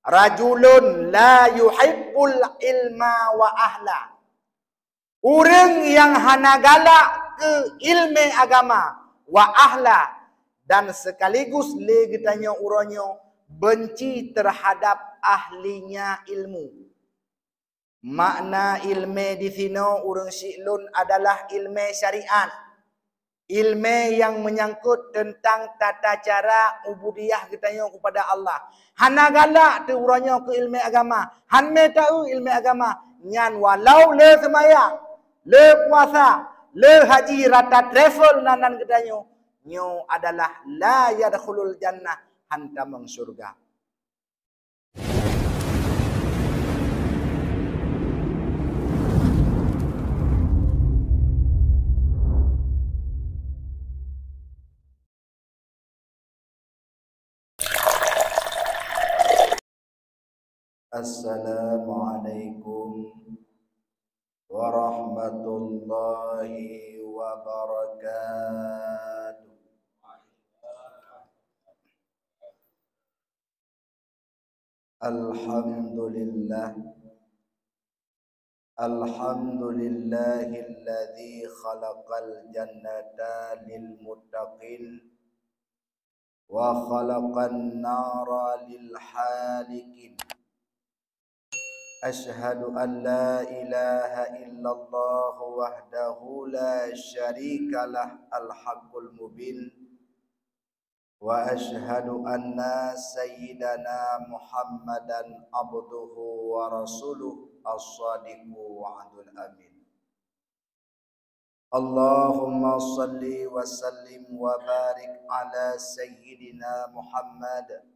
Rajulun la yuhibbul ilma wa ahla. Orang yang hana galak ke ilmu agama wa ahla dan sekaligus le getanya uronyo benci terhadap ahlinya ilmu. Makna ilmu di sini urang siklun adalah ilmu syariat. Ilmu yang menyangkut tentang tata cara ubudiyah getanya kepada Allah. Hana galak tu uronyo ke ilmu agama. Han me tahu ilmu agama. Nyan walau le semayang, le puasa, le haji rata travel nanan gedanyo, nyo adalah la yadkhulul jannah, hanta meng surga. Assalamualaikum warahmatullahi wabarakatuh. Alhamdulillah. Alhamdulillahilladzi khalaqal jannata lil muttaqin wa khalaqan nara lil halikin. Ashhadu an la ilaha illallah wahdahu la syarika lah al-haqqul mubin. Wa ashhadu anna sayyidana Muhammadan abduhu wa rasuluh as-sadiqu wa'adul amin. Allahumma salli wa sallim wa barik ala sayyidina Muhammad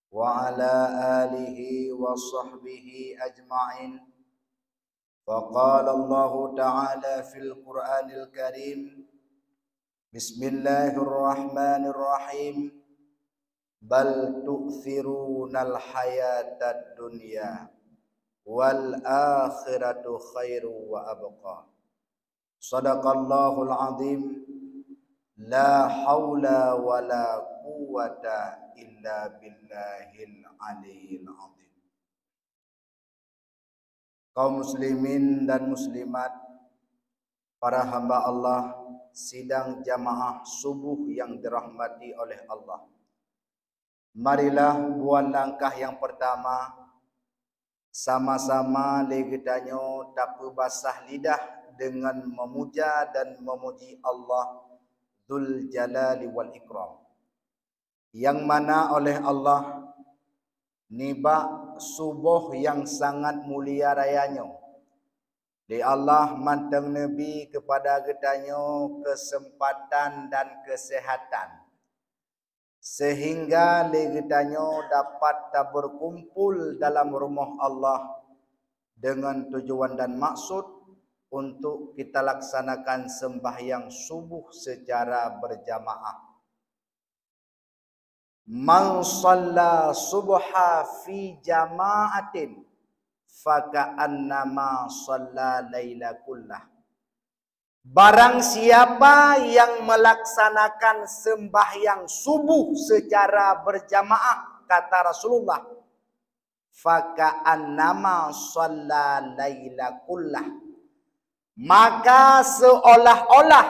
wa ala alihi wa sahbihi ajma'in. Faqala Allah ta'ala fil Qur'anil Karim, Bismillahirrahmanirrahim, bal tu'thirunal hayatad dunya wal akhiratu khairu wa abqa. Sadaqallahul azim. La haula wa la quwwata illa billahil aliyil azim. Kaum muslimin dan muslimat, para hamba Allah, sidang jamaah subuh yang dirahmati oleh Allah. Marilah buat langkah yang pertama, sama-sama legetanyo tapu basah lidah dengan memuja dan memuji Allah Dzul Jalali wal Ikram, yang mana oleh Allah nibak subuh yang sangat mulia rayanyo. Di Allah manteng Nabi kepada getanyo kesempatan dan kesehatan, sehingga legetanyo dapat tak berkumpul dalam rumah Allah dengan tujuan dan maksud untuk kita laksanakan sembahyang subuh secara berjamaah. Man shalla subha fi jama'atin faka'annama shalla laila kullah. Barang siapa yang melaksanakan sembahyang subuh secara berjamaah, kata Rasulullah, faka'annama shalla laila kullah, maka seolah-olah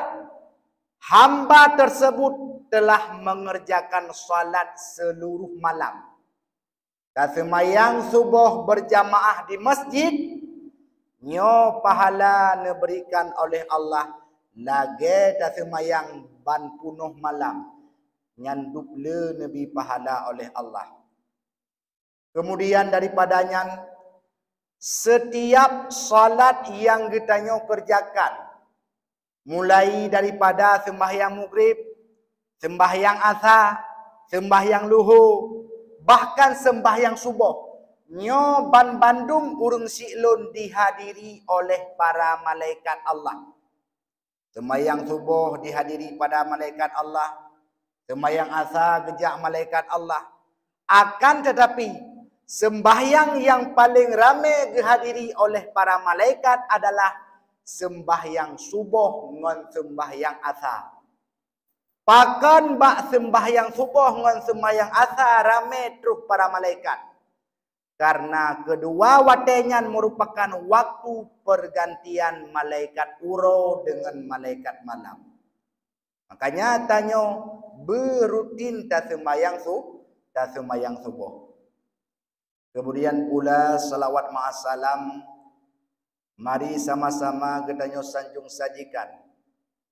hamba tersebut telah mengerjakan salat seluruh malam. Semayang subuh berjamaah di masjid, nyo pahala diberikan oleh Allah lagi semayang ban punuh malam, nyan duple nabi pahala oleh Allah. Kemudian daripadanya, setiap salat yang kita kerjakan, mulai daripada sembahyang maghrib, sembahyang asar, sembahyang luhur, bahkan sembahyang subuh, nyo ban Bandung urung siklun dihadiri oleh para malaikat Allah. Sembahyang subuh dihadiri pada malaikat Allah, sembahyang asar gejak malaikat Allah. Akan tetapi sembahyang yang paling ramai dihadiri oleh para malaikat adalah sembahyang subuh ngan sembahyang asar. Pakan bak sembahyang subuh ngan sembahyang asar ramai terus para malaikat. Karena kedua watenya merupakan waktu pergantian malaikat uro dengan malaikat malam. Makanya tanya berutin tak sembahyang subuh. Kemudian pula salawat ma'asalam. Mari sama-sama kita sanjung sajikan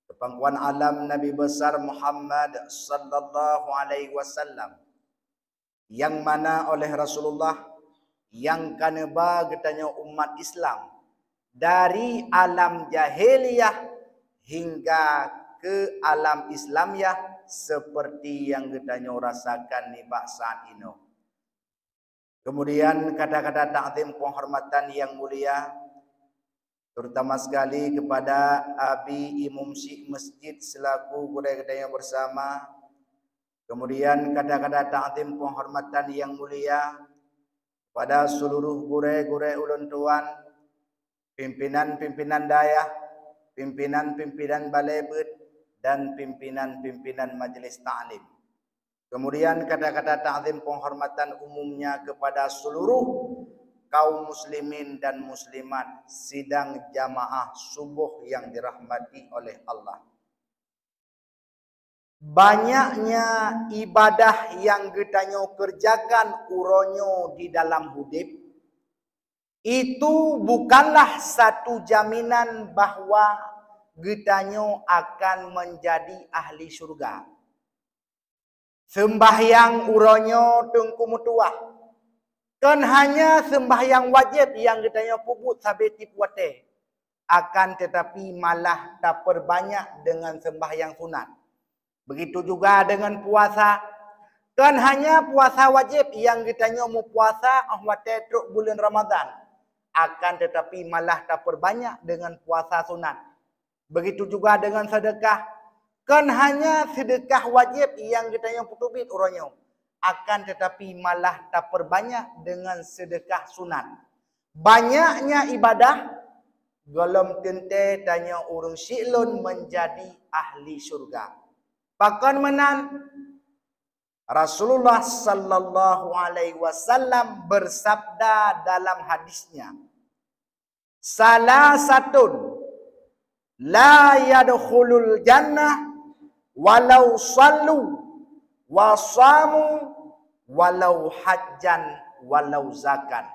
kepangkuan alam Nabi besar Muhammad sallallahu alaihi wasallam, yang mana oleh Rasulullah yang kaneba getanya umat Islam dari alam jahiliyah hingga ke alam Islamiyah seperti yang getanya rasakan ni saat ini. Kemudian kata-kata ta'zim penghormatan yang mulia terutama sekali kepada Abi Imam Syekh Masjid selaku guru getanya bersama. Kemudian kata-kata ta'zim penghormatan yang mulia pada seluruh gure-gure ulun tuan, pimpinan-pimpinan dayah, pimpinan-pimpinan balai bet, dan pimpinan-pimpinan majelis ta'lim. Kemudian kata-kata ta'zim penghormatan umumnya kepada seluruh kaum muslimin dan muslimat sidang jamaah subuh yang dirahmati oleh Allah. Banyaknya ibadah yang kita kerjakan uronyo di dalam hidup itu bukanlah satu jaminan bahwa kita akan menjadi ahli surga. Sembahyang uronyo tengku mutuah kan hanya sembahyang wajib yang kita puput sabeti puate, akan tetapi malah tak perbanyak dengan sembahyang sunat. Begitu juga dengan puasa. Kan hanya puasa wajib yang kita mau puasa ahwate truk bulan Ramadan. Akan tetapi malah tak perbanyak dengan puasa sunat. Begitu juga dengan sedekah. Kan hanya sedekah wajib yang kita putubit uronyo. Akan tetapi malah tak perbanyak dengan sedekah sunat. Banyaknya ibadah golom tente tanya urung silun menjadi ahli surga. Bahkan menan Rasulullah sallallahu alaihi wasallam bersabda dalam hadisnya, salah satu la yadkhulul jannah walau sallu wasamu walau hajjan walau zakan.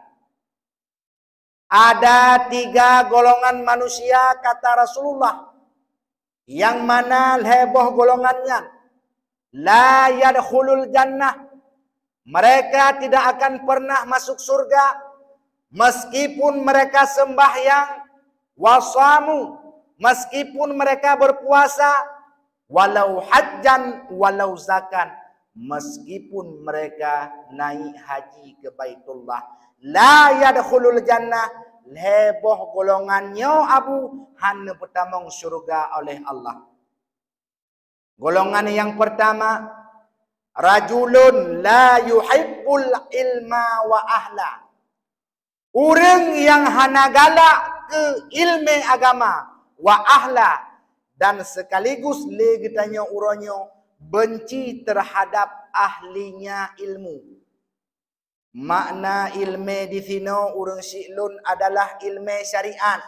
Ada 3 golongan manusia kata Rasulullah, yang mana heboh golongannya la yadkhulul jannah, mereka tidak akan pernah masuk surga meskipun mereka sembahyang, wasamu, meskipun mereka berpuasa, walau hajjan walau zakan, meskipun mereka naik haji ke Baitullah. La yadkhulul jannah, heboh golongannya abu hanya pertamang surga oleh Allah. Golongan yang pertama, rajulun la yuhibbul ilma wa ahla, orang yang hana galak ke ilmu agama, wa ahla, dan sekaligus legetanya uronyo benci terhadap ahlinya ilmu. Makna ilmu di sini urang silun adalah ilmu syariat.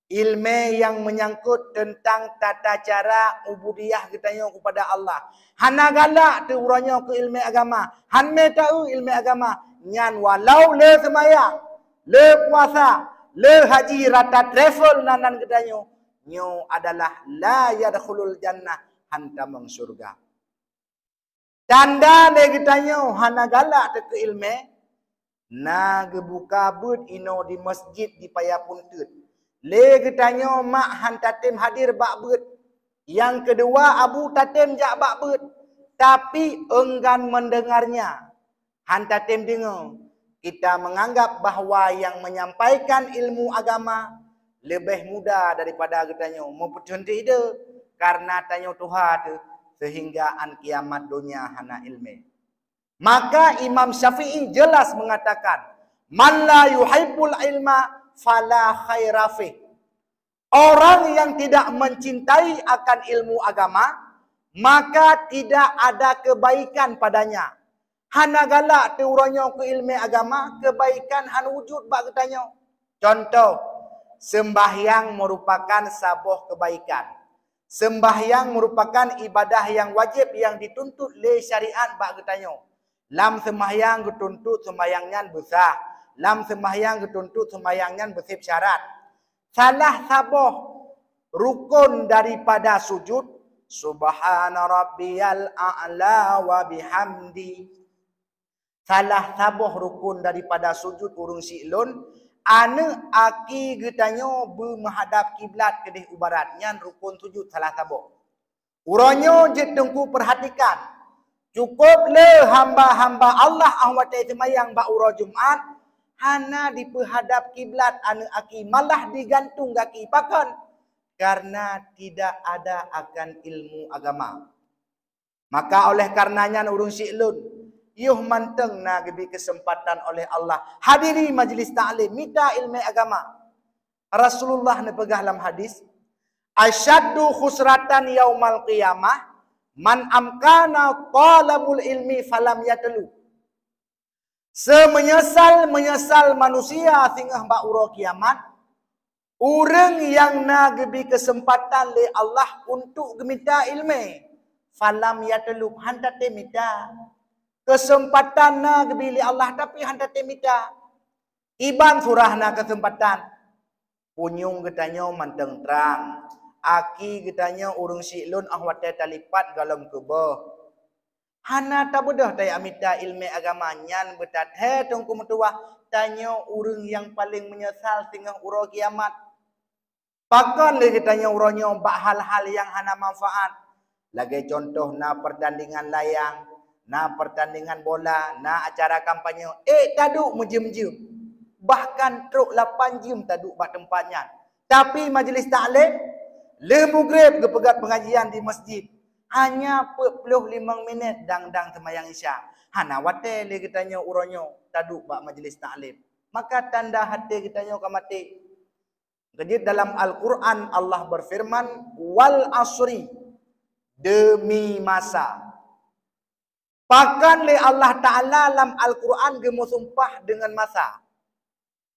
Ilmu yang menyangkut tentang tata cara ubudiyah kitanya kepada Allah. Hana galak tu urangnya ke ilmu agama. Han me tahu ilmu agama. Nyan walau le semayang, le puasa, le haji rata travel nanan kitanya. Nyo adalah la yadkhulul jannah, hantamang surga. Tanda dia kitanya hana galak ke ilmu, na gebuka bud ino di masjid di payapun tut. Le kitanya mak han tatim hadir bak bud. Yang kedua abu tatim jak bak bud, tapi enggan mendengarnya. Han tatim dengar. Kita menganggap bahawa yang menyampaikan ilmu agama lebih mudah daripada kitanya mempercontoh dia karena tanya Tuhan tu sehingga an kiamat dunia hana ilmu. Maka Imam Syafi'i jelas mengatakan, man la yuhibbul ilma fala khaira fih. Orang yang tidak mencintai akan ilmu agama, maka tidak ada kebaikan padanya. Hana galak tu uronyo ke ilmu agama, kebaikan han wujud bak ketanyo. Contoh, sembahyang merupakan sabuh kebaikan. Sembahyang merupakan ibadah yang wajib yang dituntut oleh syariat bak ketanyo. Lam sembahyang dituntut sembahyangnya besar. Lam sembahyang dituntut sembahyangnya bersif syarat. Salah sabuh rukun daripada sujud, subhana rabbiyal a'la wa bihamdi. Salah sabuh rukun daripada sujud urung si'lun, ane aki getanyo bermenghadap kiblat kedih ubarat. Nyan rukun sujud salah sabuh. Uronyo je tengku perhatikan. Cukup le hamba-hamba Allah ahwate semayang ba uro Jumat, hana diperhadap kiblat ane aki, malah digantung kaki pakan. Karena tidak ada akan ilmu agama. Maka oleh karenanya urung si'lun, yuh manteng na gebi kesempatan oleh Allah hadiri majlis ta'lim, minta ilmu agama. Rasulullah ne pegah dalam hadis, asyaddu khusratan yaumal qiyamah man amkana talabul ilmi falam yatlu. Semenyesal manusia singah ba uro kiamat, orang yang na gebi kesempatan le Allah untuk gemita ilmu falam yatlu, hantate mita kesempatan na gebili Allah tapi handa temita. Iban surah na kesempatan. Punyung getanyo manteng terang. Aki getanyo urung si'lun ahwate talipat galam kebah. Hana tabudah tay amita ilmu agama nyan betat. He tungku metuah tanyo urung yang paling menyesal tinggal uro kiamat. Pakan le getanyo uronyo bak hal-hal yang hana manfaat. Lagi contoh na pertandingan layang, na pertandingan bola, na acara kampanye. Taduk menjem-jem. Bahkan truk 8 jam taduk bak tempatnya. Tapi majlis ta'lim, lembu grab kepegat pengajian di masjid. Hanya 45 minit dang-dang semayang isya. Hana wate le kitanya uronyo taduk bak majlis ta'lim. Maka tanda hati kitanya kamati. Jadi dalam Al-Quran Allah berfirman, wal asri, demi masa. Pakan le Allah Ta'ala dalam Al-Quran gemu sumpah dengan masa.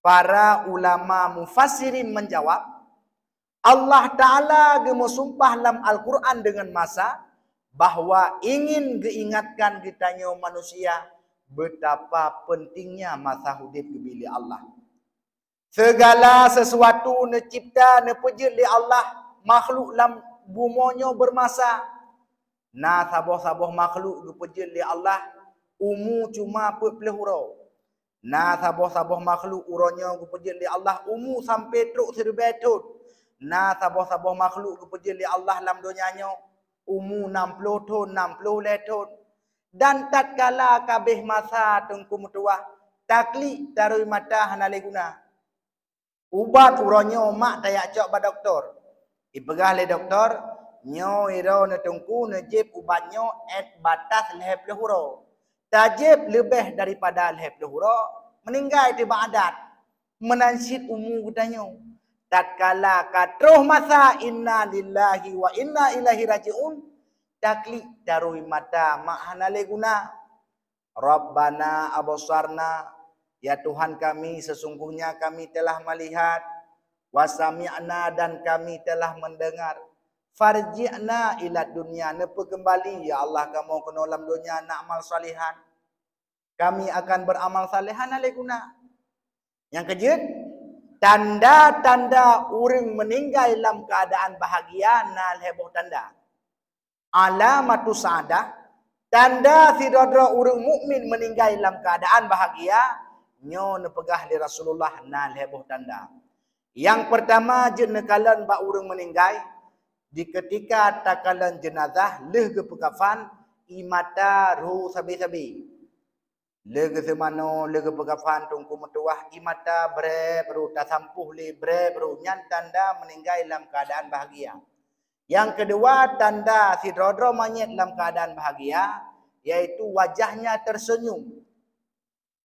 Para ulama mufassirin menjawab, Allah Ta'ala gemu sumpah dalam Al-Quran dengan masa, bahwa ingin geingatkan kitanya manusia betapa pentingnya masa hidup kebili Allah. Segala sesuatu ne cipta ne pejit li Allah, makhluk dalam bumonyo bermasa. Na saboh-saboh makhluk dipejit li Allah umu cuma 40 hurau. Na saboh-saboh makhluk uronyo dipejit li Allah umu sampai truk serbetut. Na saboh-saboh makhluk dipejit li Allah dalam dunianyo umu 60 tahun, 60 letun. Dan tatkala kabeh masa tengku mutuah taklik tarui mata hanale guna. Ubat uronyo mak tayak cok ba doktor. Ipegah le doktor, nyo iro ne tengku ne jeb ubatnyo et batas 50 hurau. Tajib lebih daripada 50 hurau, meninggal tiba adat. Menansit umu kutanyo. Tatkala katruh masa inna lillahi wa inna ilaihi raji'un, taklik darui mata mak hanale guna. Rabbana abasarna, ya Tuhan kami, sesungguhnya kami telah melihat, wasami'na, dan kami telah mendengar, farji'na ila dunia, nepe kembali ya Allah kamu ke dalam dunia nak amal salihan. Kami akan beramal salihan ale guna. Yang kejut, tanda-tanda orang meninggal dalam keadaan bahagia na heboh tanda. Alamatu sa'adah, tanda sidodra orang mukmin meninggal dalam keadaan bahagia, nyo nepegah li Rasulullah na heboh tanda. Yang pertama jenekalan ba orang meninggal di ketika takalan jenazah leh ke pekafan imata ruh sabi-sabi. Leh ke semano leh ke pekafan tungku metuah imata bre bro tasampuh li bre bro nyan tanda meninggal dalam keadaan bahagia. Yang kedua tanda si drodro manyet dalam keadaan bahagia yaitu wajahnya tersenyum.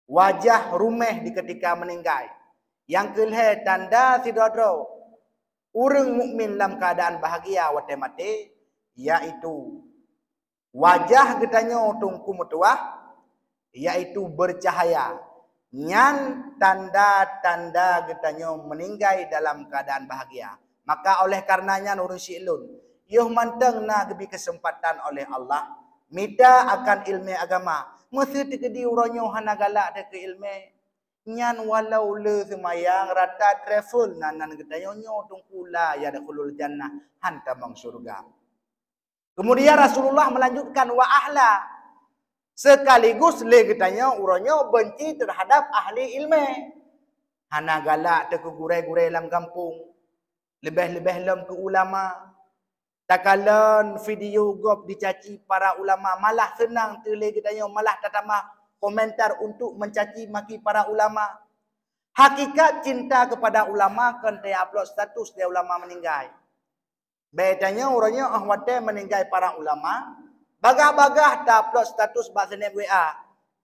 Wajah rumeh di ketika meninggal. Yang kelih tanda si drodro orang mukmin dalam keadaan bahagia wate mati yaitu wajah getanyo tungku mutuah iaitu bercahaya. Nyan tanda-tanda getanyo meninggal dalam keadaan bahagia. Maka oleh karenanya nurun syi'lun, yuh manteng na gebi kesempatan oleh Allah, minta akan ilmu agama. Mesti tegedi uronyo hana galak de ke ilmu. Nyan walau le semayang rata travel nanan getanyo nyo tungkula ya dakhulul jannah hantamang surga. Kemudian Rasulullah melanjutkan wa ahla, sekaligus le getanya uronyo benci terhadap ahli ilmu. Hana galak te ke gurai-gurai dalam kampung. Lebih-lebih lem ke ulama. Takalan video gop dicaci para ulama, malah senang tu le getanya, malah tatamah komentar untuk mencaci maki para ulama. Hakikat cinta kepada ulama kan dia upload status dia ulama meninggal. Bedanya orangnya ahwate meninggal para ulama. Bagah-bagah tak upload status bahasa WA.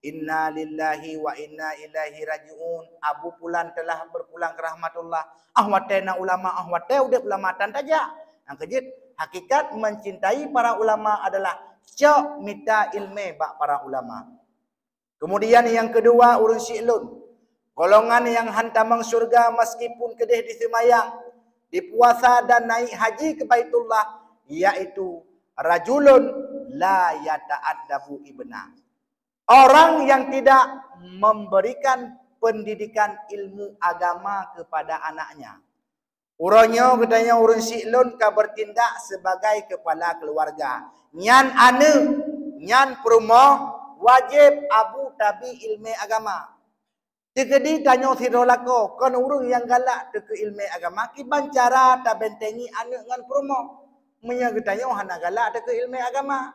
Inna lillahi wa inna ilaihi raji'un. Abu Pulan telah berpulang ke rahmatullah. Ahwate na ulama, ahwate udah ulama tantaja. Yang kejit, hakikat mencintai para ulama adalah cok minta ilmu bak para ulama. Kemudian yang kedua urun syi'lun. Golongan yang hantamang surga meskipun kedih di semayang, di puasa dan naik haji ke Baitullah, yaitu rajulun la yata'addabu ibna. Orang yang tidak memberikan pendidikan ilmu agama kepada anaknya. Uronyo katanya urun syi'lun ka bertindak sebagai kepala keluarga. Nyan ane, nyan perumoh, wajib abu tabi ilmu agama. Tegedi tanyo sidolako, kon urung yang galak te ke ilmu agama, kiban cara ta bentengi ane ngan perumoh. Menyagetanyo hana galak te ke ilmu agama.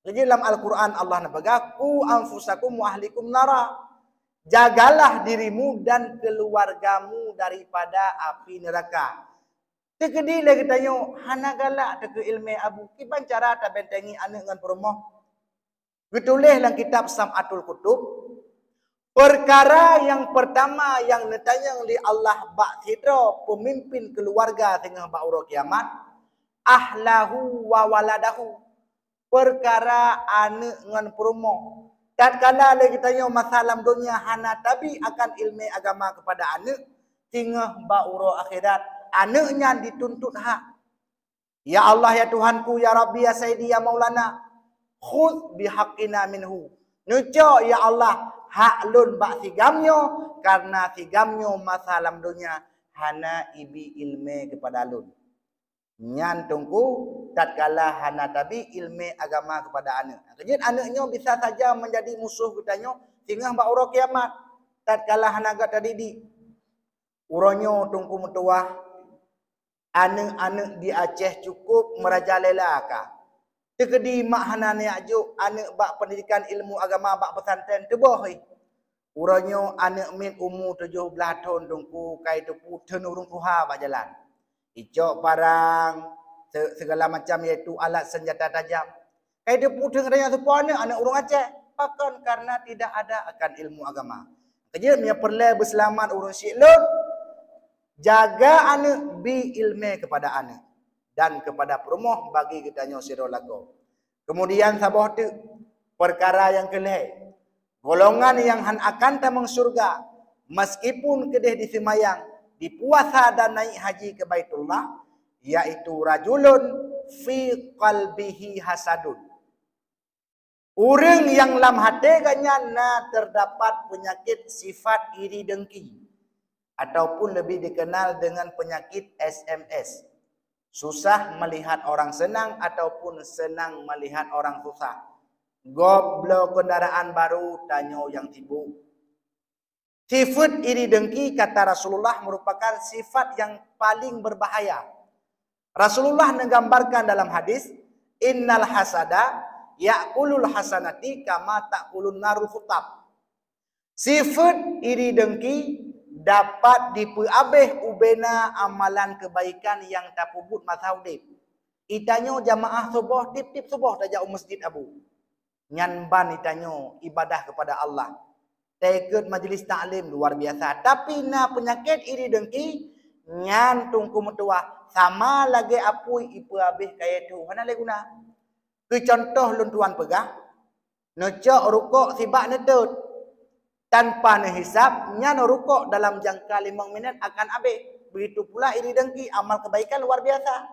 Jadi dalam Al-Quran Allah nabaga, ku anfusakum wa ahlikum nara. Jagalah dirimu dan keluargamu daripada api neraka. Tegedi lagi tanyo hana galak te ke ilmu abu, kiban cara ta bentengi ane ngan perumoh. Ditulis dalam kitab Sam'atul Kutub, perkara yang pertama yang ditanya oleh Allah bak hidra pemimpin keluarga tengah bak urut kiamat, ahlahu wa waladahu, perkara anak ngan perumoh. Tatkala lagi tanya masalah dunia hana tabi akan ilmu agama kepada anak, tengah bak urut akhirat, anaknya dituntut hak. Ya Allah ya Tuhanku ya Rabbi ya Sayyidi ya Maulana, khudh bihaqqina minhu. Nuco ya Allah hak lun bak sigamnyo, karena sigamnyo masalah dunia hana ibi ilmu kepada lun. Nyan tungku tatkala hana tabi ilmu agama kepada anak. Kejut anaknya bisa saja menjadi musuh katanya sehingga bak urang kiamat. Tatkala hana gat tadi di uronyo tungku metuah anak-anak di Aceh cukup merajalela ka. Tegedi mak hanane ajuk anak bak pendidikan ilmu agama bak pesantren teboh. Uranyo anak min umur 17 tahun tungku kai tepu tenurung tuha bak jalan. Icok parang segala macam iaitu alat senjata tajam. Kai tepu dengarnya sepone anak urang Aceh bahkan karena tidak ada akan ilmu agama. Kerja nya perlu berselamat urang syi'lun. Jaga anak bi ilmu kepada anak dan kepada perumoh bagi kitanya sirolago. Kemudian sabah tu perkara yang kelih. Golongan yang akan tamang surga meskipun kedih di semayang, di puasa dan naik haji ke Baitullah, yaitu rajulun fi qalbihi hasadun. Orang yang dalam hatinya na terdapat penyakit sifat iri dengki ataupun lebih dikenal dengan penyakit SMS. Susah melihat orang senang ataupun senang melihat orang susah. Goblok kendaraan baru, tanyo yang sibuk. Sifat iri dengki kata Rasulullah merupakan sifat yang paling berbahaya. Rasulullah menggambarkan dalam hadis, innal hasada ya'kulul hasanati kama ta'kulun narul hutab. Sifat iri dengki dapat dipeabeh ubena amalan kebaikan yang tak puput masa udip. Itanyo jamaah subuh tip-tip subuh tajak masjid abu. Nyanban itanyo ibadah kepada Allah. Ikut majlis taklim luar biasa. Tapi na penyakit iri dengki nyan tungku metua sama lagi apui ipeabeh kaya tu. Mana lagi guna? Ke contoh lun tuan pegang. Necok rukuk sibak netut. Tanpa nehisap, nyan rukuk dalam jangka 5 minit akan habis. Begitu pula iri dengki, amal kebaikan luar biasa.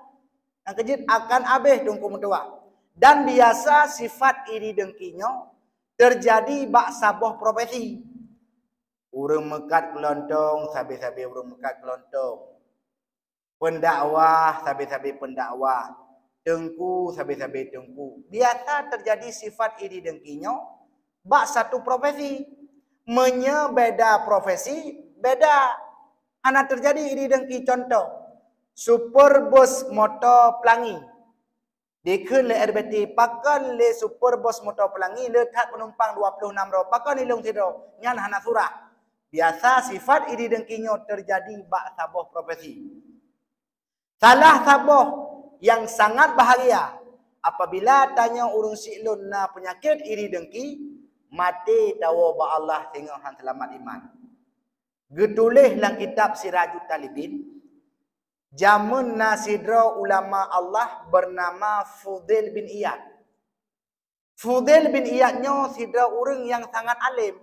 Yang kejit akan habis tungku mentua. Dan biasa sifat iri dengkinya terjadi bak sabuh profesi. Urang mekat kelontong, sabi-sabi urang mekat kelontong. Pendakwah, sabi-sabi pendakwah. Tengku, sabi-sabi tengku. Biasa terjadi sifat iri dengkinya bak satu profesi. Beda profesi, beda. Hanya terjadi iri dengki contoh. Super bus motor pelangi. Dikun le RBT, pakan le super bus motor pelangi, le tak penumpang 26 ro, pakan ilung tido, nyan hana surah. Biasa sifat iri dengkinya terjadi bak sabuh profesi. Salah sabuh yang sangat bahagia apabila tanya urang siklun na penyakit iri dengki, mati dawa ba Allah tengok han selamat iman. Getulih lang kitab Sirajut Talibin, jamun nasidra ulama Allah bernama Fudail bin Iyad. Fudail bin Iyadnya sidra urang yang sangat alim.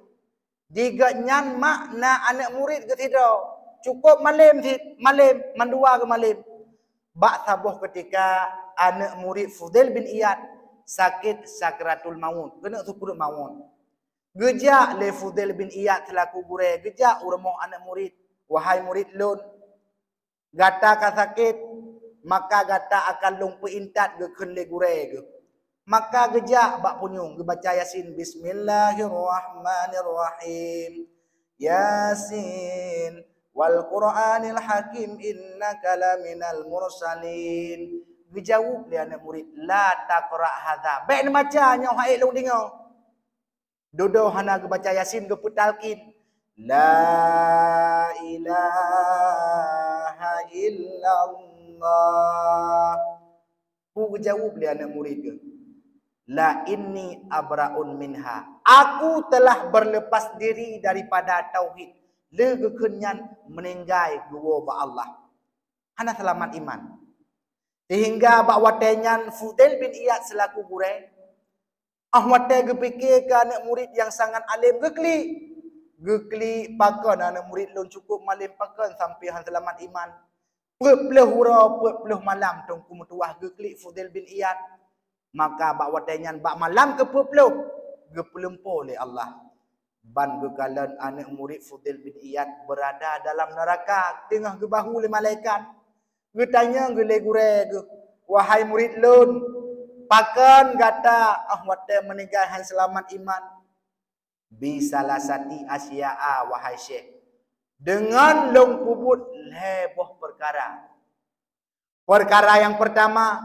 Diga nyan makna anak murid ke sidra. Cukup malim mandua ke malim. Bak sabuh ketika anak murid Fudail bin Iyad sakit sakratul maut, kena sukurut maut. Gejak le Fudail bin Iyad selaku gure, gejak urmoh anak murid, wahai murid lun, gata ka sakit, maka gata akan lumpu intat ke kenle gure ke. Maka gejak bak punyung, ke baca Yasin, Bismillahirrahmanirrahim. Yasin wal Qur'anil Hakim innaka laminal mursalin. Gejawab dia anak murid, la taqra hadza. Baik ni baca nya hai long dengar. Dodo hana ke baca Yasin ke putalkin. La ilaha illallah. Ku jawab dia anak murid ke. La inni abraun minha. Aku telah berlepas diri daripada tauhid. Le kenyan meninggai gua ba Allah. Hana selamat iman. Sehingga bak watenyan Fudail bin Iyad selaku gure. Ahwate gepikir ke anak murid yang sangat alim gekli pakan anak murid lon cukup malim pakan sampai han selamat iman. Pepluh hura pepluh malam tungku mutuah gekli Fudail bin Iyad. Maka bak watenyan bak malam ke pepluh gepelempo oleh Allah. Ban gekalan anak murid Fudail bin Iyad berada dalam neraka tengah gebahu le malaikat. Getanya gele gure wahai murid lun, pakan gata ahwate meninggal han selamat iman. Bisalasati asya'a wahai syekh. Dengan long pubut leboh perkara. Perkara yang pertama,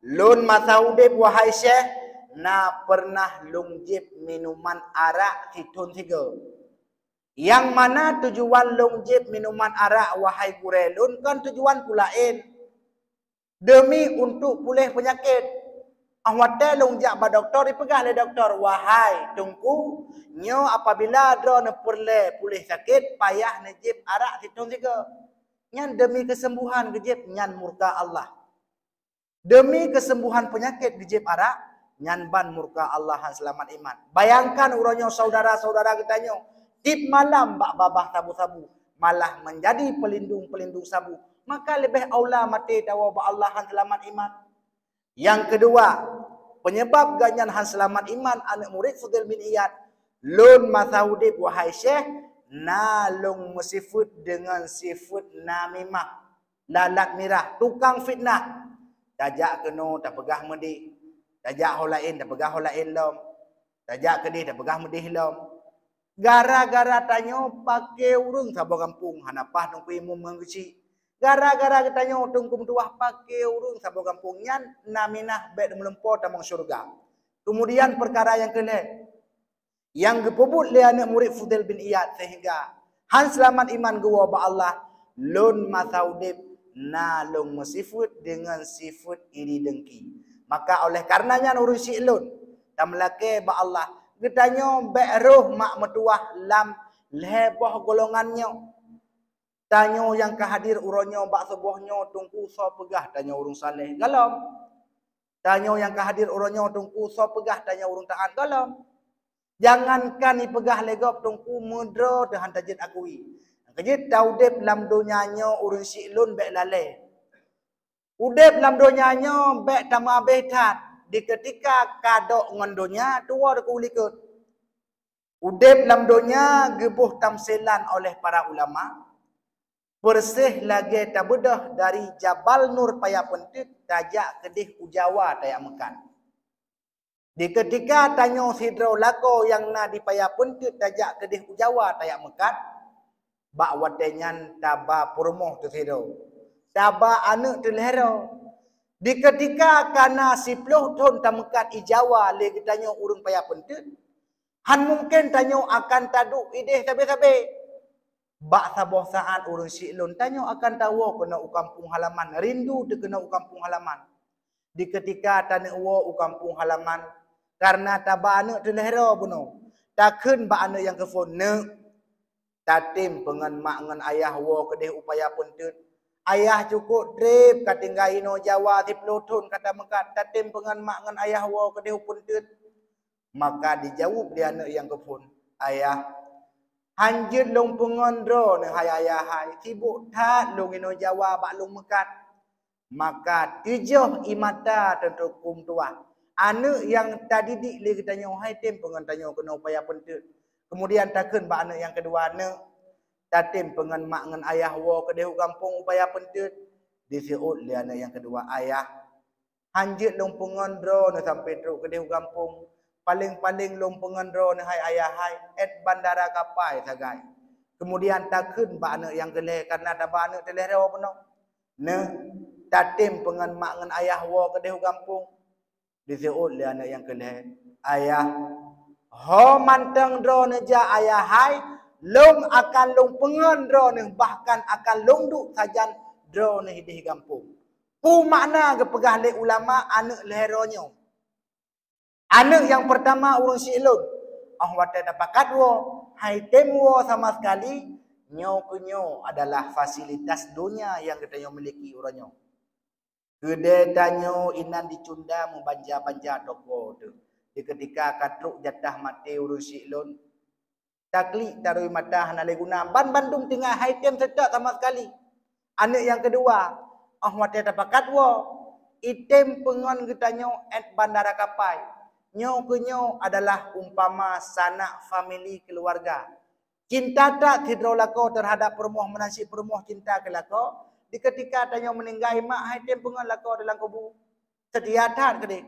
lun masaudib wahai syekh, na pernah lungjib minuman arak hitun 3. Yang mana tujuan lungjib minuman arak wahai gurelun kan tujuan pulain. Demi untuk pulih penyakit. Ahwate lungjak ba doktor dipegah le doktor. Wahai tungku, nyo apabila dro ne pulih sakit payah nejib arak hitun 3. Nyan demi kesembuhan gejib nyan murka Allah. Demi kesembuhan penyakit gejib arak nyan ban murka Allah han selamat iman. Bayangkan uronyo saudara-saudara kita nyo. Tip malam bak babah sabu-sabu malah menjadi pelindung-pelindung sabu. Maka lebih aula mati dawa ba Allah han selamat iman. Yang kedua, penyebab ganyan han selamat iman anak murid Fudail bin Iyad. Lun masaudib wahai syekh, nalung mesifut dengan sifut namimah. Lalat mirah, tukang fitnah. Tajak keno tak pegah medih. Tajak holain tak pegah holain lom. Tajak kedih tak pegah medih lom. Gara-gara tanya pakai urung sabar kampung hanapah tungku imum mengeci. Gara-gara tanya tungku mentuah pakai urung sabar kampung nyan naminah baik melempau tamang syurga. Kemudian perkara yang kelih yang gepebut le anak murid Fudail bin Iyad sehingga han selamat iman gua ba Allah lun masaudib nalung mesifut dengan sifut iri dengki. Maka oleh karenanya urusi lun dan melake ba Allah Getanyo be'ruh mak metuah lam leboh golongannya. Tanyo yang kehadir uronyo bak sebuahnya tungku so pegah tanya urung saleh galam. Tanyo yang kehadir uronyo tungku so pegah tanya urung taat galam. Jangankan ni pegah legop tungku mudra dah tajid akui. Kejit daudep lam donyanya urun siklun bek lalai. Udep lam donyanya bek tama betat. Di ketika kadok ngan donya dua dak ulikut. Udep lam donya gebuh tamsilan oleh para ulama. Bersih lagi tabedah dari Jabal Nur paya pentit tajak kedih ujawa tayak mekan. Di ketika tanyo sidro lako yang na di paya pentit tajak kedih ujawa tayak mekan. Bak watenyan taba purmoh tu sidro. Taba anak tu lehero. Di ketika kana 10 tahun tamekat ijawa le tanyo urung paya pentit. Han mungkin tanyo akan taduk ideh sabe-sabe. Bak saboh saat urun siklun tanyo akan tahu kena u kampung halaman. Rindu de kena u kampung halaman. Di ketika tanyo u kampung halaman. Karena taba anak tu lehero buno. Takun ba anak yang kefon ne. Tatim pengen mak ngan ayah wo kedeh upaya puntut. Ayah cukup drip katinggai no Jawa 10 tahun kata mekat. Tatim pengen mak ngan ayah wo kedeh puntut. Maka dijawab dia anak yang kefon. Ayah. Hanjut long pengondro ne hai ayah hai. Sibuk tak long ino Jawa bak long mekat. Maka 7 imata tentu kum tua. Anak yang tadi dik le katanya hai tem pengen tanya kena upaya pentut. Kemudian takun bak anak yang kedua anak tatim pengen mak ngan ayah wo kedeh kampung upaya pentut. Disiut le anak yang kedua ayah. Hanjut long pengondro ne sampai teruk kedeh kampung. Paling-paling long pengandro ni hai ayah hai et bandara kapai sagai. Kemudian takun ba anak yang geleh karena ada ba anak teleh rewa penuh. Ne tatim pengan mak ngan ayah wo kedeh kampung. Disiut le anak yang geleh. Ayah ho manteng dro ne ja ayah hai long akan long pengandro ni bahkan akan long duk sajan dro ni hidih kampung. Pu makna ke pegah le ulama anak leheronyo. Anak yang pertama urun siklun. Wate dapakat wo. Hai tem wo sama sekali. Nyo ke nyo adalah fasilitas dunia yang kita nyo miliki uranyo. Kedai tanyo inan dicunda membanja-banja toko tu. Di ketika katruk jatah mati urun siklun. Taklik tarui mata hanale guna. Ban Bandung tinggal hai tem setak sama sekali. Anak yang kedua. Wate dapakat wo. Item pengon kita nyo at bandara kapai. Nyo ke nyo adalah umpama sanak family keluarga. Cinta tak tidro lako terhadap permoh menasib permoh cinta ke lako. Di ketika tanya meninggal mak hai tem pengen lako dalam kubu. Setia tak ke.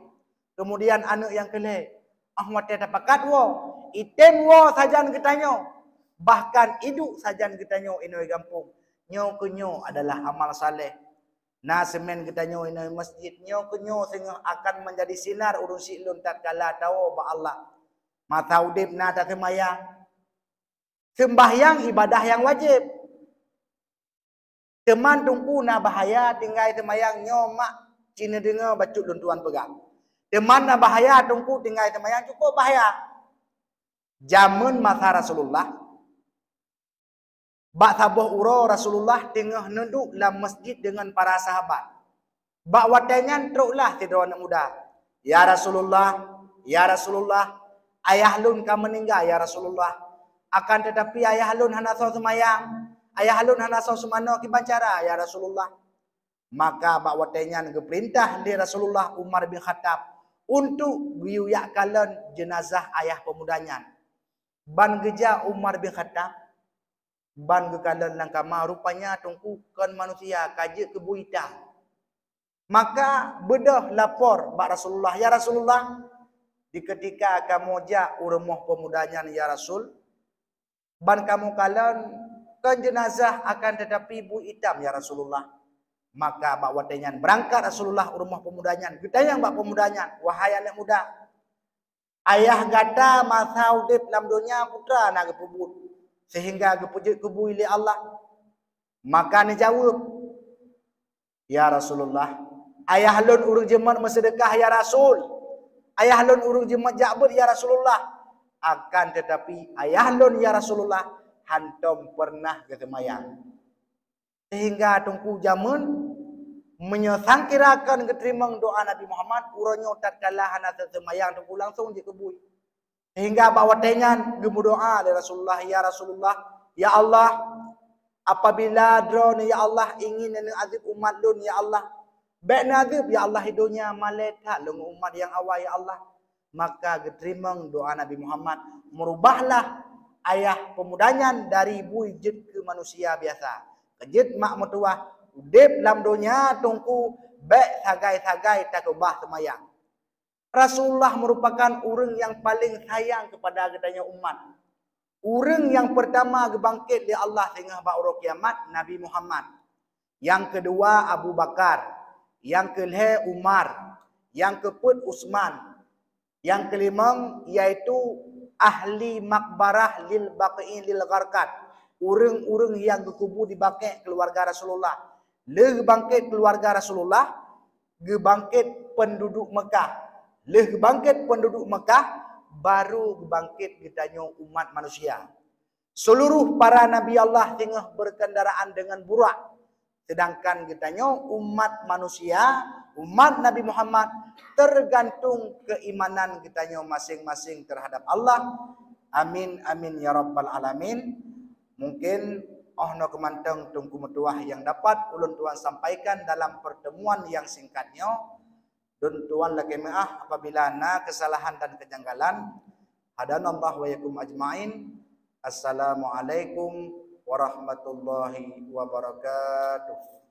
Kemudian anak yang kelih. Ahmad tiada pakat wo. Item wo sajan kita nyo. Bahkan hidup sajan kita nyo inoi kampung. Nyo ke nyo adalah amal saleh. Nah semen kita nyo inoi masjid nyo ke nyo sehingga akan menjadi sinar urun siklun tatkala tahu ba Allah. Mata udip na tak semayang. Sembahyang ibadah yang wajib. Teman tungku na bahaya tinggal semayang nyo mak cina dengar bacut luntuan pegang. Teman na bahaya tungku tinggal semayang cukup bahaya. Zaman masa Rasulullah. Bak sabuh uro Rasulullah tengah nunduk dalam masjid dengan para sahabat. Bak watanyan teruklah tidro anak muda. Ya Rasulullah, ya Rasulullah, ayah lun ka meninggal ya Rasulullah. Akan tetapi ayah lun hana saw semayang, ayah lun hana saw semano ki bancara ya Rasulullah. Maka bak watanyan keperintah di Rasulullah Umar bin Khattab untuk guyuyak kalen jenazah ayah pemudanya. Ban geja Umar bin Khattab ban kekalan langkama rupanya tungkukan manusia kaji kebuita. Maka bedah lapor bak Rasulullah. Ya Rasulullah, di ketika kamu ja urmoh pemudanya ya Rasul, ban kamu kalan kan jenazah akan tetapi bu hitam ya Rasulullah. Maka bak watenyan berangkat Rasulullah urmoh pemudanya. Ditanya bak pemudanya, wahai anak muda, ayah gata masa udip dalam dunia putra nak kepubut. Sehingga kepujut kubu oleh Allah. Maka ni jawab. Ya Rasulullah. Ayah lun urung jemat bersedekah ya Rasul. Ayah lun urung jemat jabut ya Rasulullah. Akan tetapi ayah lun ya Rasulullah. Hantom pernah kesemayang. Sehingga tungku zaman. Menyesangkirakan keterimang doa Nabi Muhammad. Uranyo tak kalah hana sesemayang tungku langsung je kebui. Sehingga bawa tengan gemudoa dari Rasulullah, ya Allah, apabila drone ya Allah ingin azib umat lun ya Allah, baik azib ya Allah hidupnya malaikat lung umat yang awal ya Allah, maka diterima doa Nabi Muhammad, merubahlah ayah pemudanya dari wujud ke manusia biasa. Kejut mak mertua, udip dalam dunia tungku baik sagai-sagai tak ubah semayang. Rasulullah merupakan orang yang paling sayang kepada katanya umat. Orang yang pertama bangkit di Allah sehingga ba'urah kiamat, Nabi Muhammad. Yang kedua Abu Bakar. Yang kelima Umar. Yang keempat Utsman. Yang kelima yaitu ahli makbarah lil baqi'in lil gharqad. Orang-orang yang berkubur di bangkit keluarga Rasulullah. Bangkit keluarga Rasulullah, bangkit penduduk Mekah. Bangkit penduduk Mekah, baru bangkit ditanya umat manusia. Seluruh para Nabi Allah tengah berkendaraan dengan burak. Sedangkan ditanya umat manusia, umat Nabi Muhammad tergantung keimanan kitanya masing-masing terhadap Allah. Amin, amin ya rabbal alamin. Mungkin no kemanteng tungku metuah yang dapat ulun tuan sampaikan dalam pertemuan yang singkatnya. Dan tuan laki maaf apabila na kesalahan dan kejanggalan. Hadanallahu wa yakum ajmain. Assalamualaikum warahmatullahi wabarakatuh.